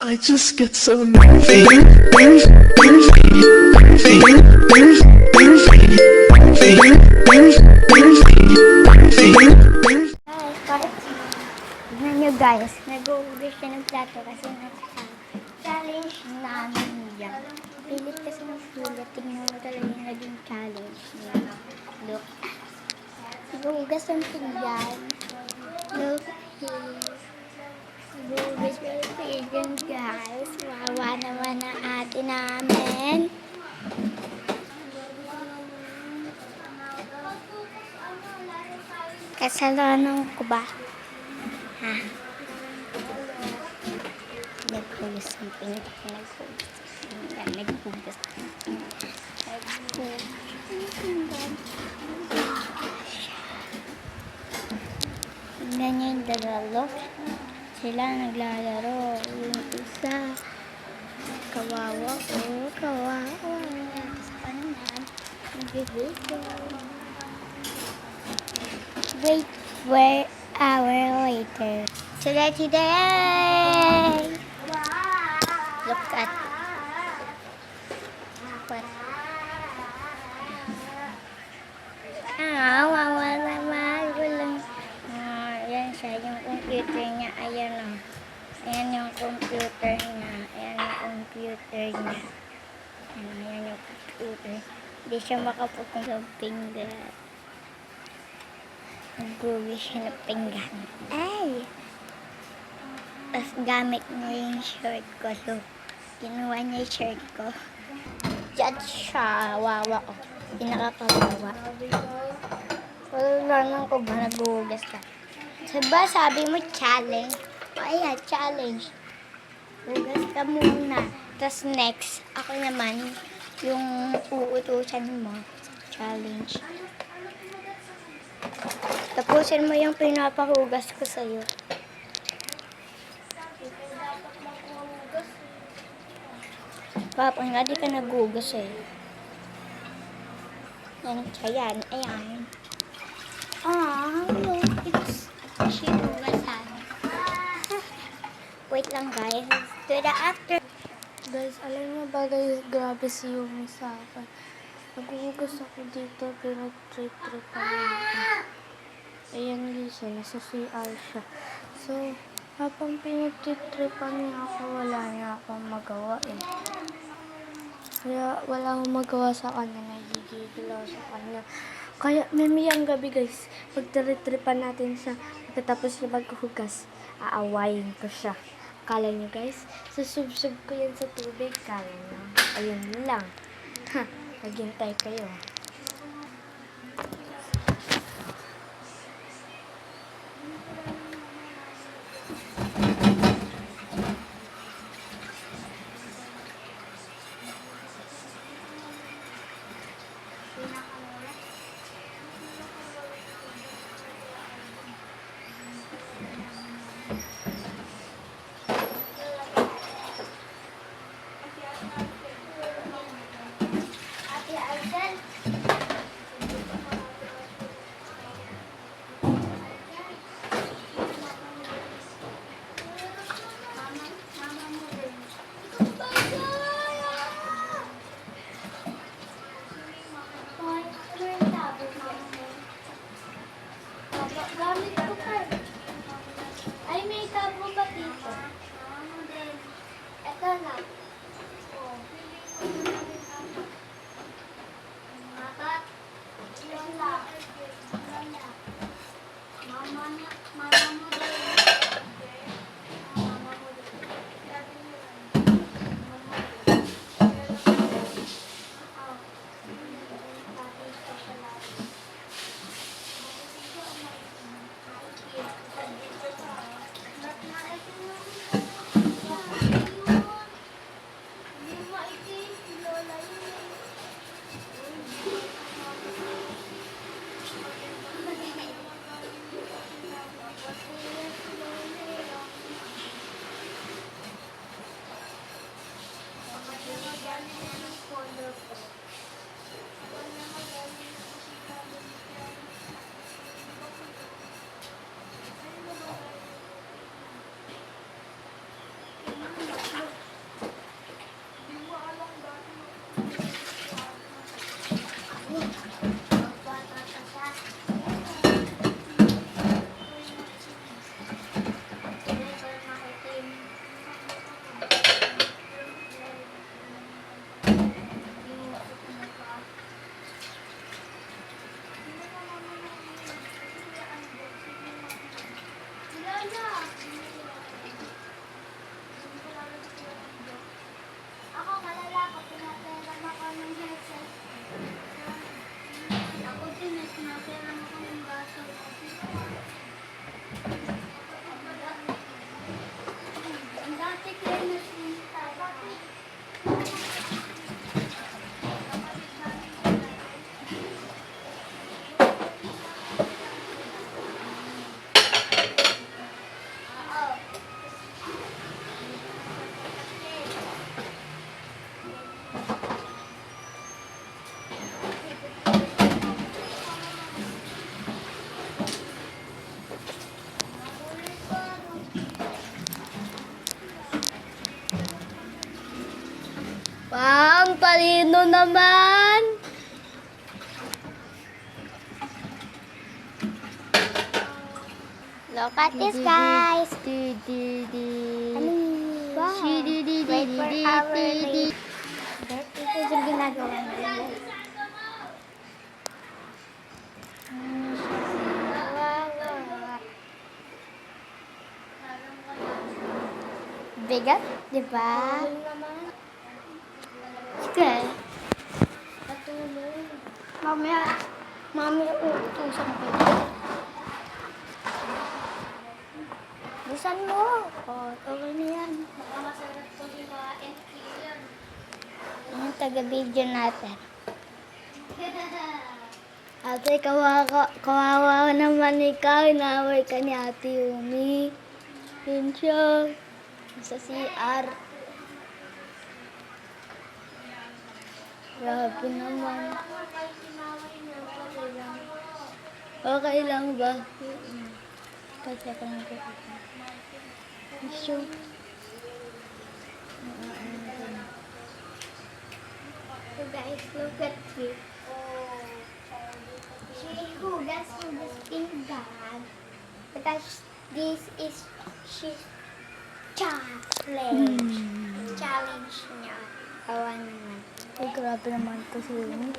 I just get so nervy. Tignan nyo guys, nag-uugas siya ng plato kasi challenge namin yan. Pilit kasi ng sulit, tignan mo talaga yung naging challenge niya. Look, nag-uugas ng pinggan. Look here. Nag-uugas ng pinggan guys. Wawa naman ang ate namin. Kasalanan ko ba? Ha? Naghugas ng pinggan. Naghugas ng pinggan. Tignan niyo yung dalawa. Sila naglalaro. Yung isa. Kawawa. Oh, kawawa. Sa kanan. Nag-video. Wait for hour later. Today! Look at what? Wawa naman. Walang. Yan siya, yung computer niya. Ayan o. Ayan yung computer niya. Ayan yung computer niya. Ayan yung computer. Hindi siya makapukong sa pinggan. Nag-uwi siya ng pinggan. Ay! Tapos gamit niya yung shirt ko. So, kinuha niya yung shirt ko. Judge siya. Wawa ko. Hindi nakakawawa. Wala ko ba nag-uugas ka? Diba sabi mo challenge? Ayan, challenge. Ugas ka muna. Tapos next, ako naman, yung uutusan mo. Challenge. Tapusin mo yung pinapahugas ko sa'yo. Papa, nga di ka nagugas eh. Yan siya yan. Ayan. Look. It's sinugasan. Wait lang guys. To the after. Guys, alam niyo ba guys, grabe si Yumi sa akin. Naguhugas ako dito, pero trip-tripan niya ako. Ayan guys, nasa CR siya. So, habang pinag-tripan niya ako, wala niya akong magawa eh. Kaya wala akong magawa sa kanya, nagigigil ako sa kanya. Kaya mamayang gabi guys, pag-tripan natin siya, pagkatapos niya maghugas, aawayin ko siya. Kala niyo guys, susubsub ko yan sa tubig. Kala niyo, ayun lang. Ha, maghintay kayo. Ate Arcel. Mama mo rin. Gamit ko pa. Ay, may tabo ba dito? Ito na. Makat. Ilan lang. Mama mo din. Mama mo din. Wow, ang talino naman! Look at this, guys. Ano? Wow. Wait for our late. Ito yung ginagawa natin. Bigat, di ba? Sige. Mamaya uutusan ko. Busan mo. Okay na yan. Yung taga-video natin. Ate, kawawa naman ikaw. Inaway ka ni Ate Yumi. Yun siya. Sa CR. Grabe naman. Okay lang ba? Kasi ako nang kukita. Sure. So guys, look at this. Hugas pinggan. Because this is she's challenge. Challenge niya. Awa naman. Ay, grabe naman ito si Yumi.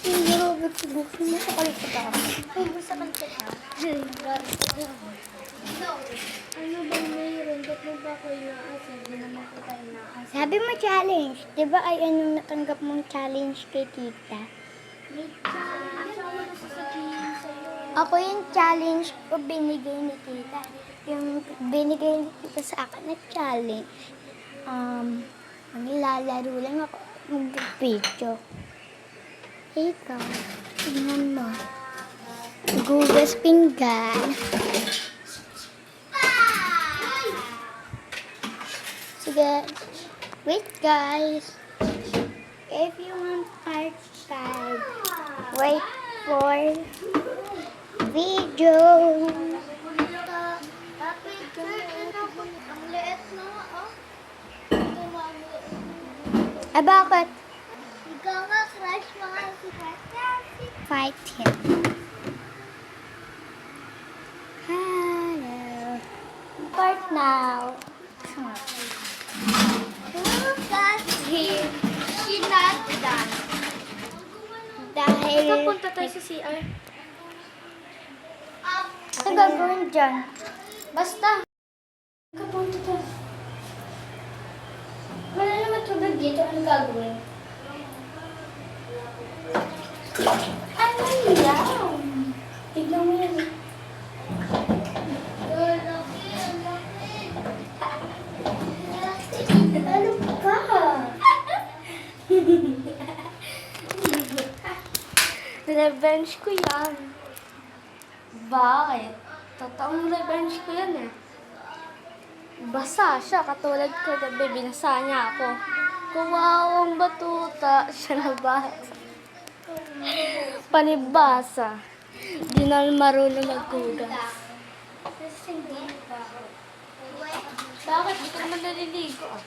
Hindi Robert, gusto mo sa kalikot ako. Ay, gusto sa kalikot ako. Ano bang mayroon? Ba't mo ba ako inaasa? Hindi naman kita inaasa. Sabi mo challenge. Di ba ay anong natanggap mong challenge kay tita? Ako yung challenge ko binigay ni tita. Yung binigay ni tita sa akin na challenge. Maglalaro lang ako. Mag-video. Ikaw, tingnan mo. Gugas pinggan. Sige. Wait, guys. If you want part 5, wait for video. Bakit? Ikaw nga, crush mga fight him. Hello. Part now. Look at him. She's not done. Dahil... Kapunta tayo sa CR. Ano gagawin dyan? Basta. Kapunta tayo. Wala naman tubig dito. Ano gagawin? Ano yan? Tignan mo yan. Ano ka? Revenge ko yan. Bakit? Totoong revenge ko yan eh. Basa siya, katulad ko gabi, binasa niya ako. Kawawang batuta, siya nabasa. Panibasa. Di na marunong maghugas. Bakit? Hindi ka naman naliligo ah.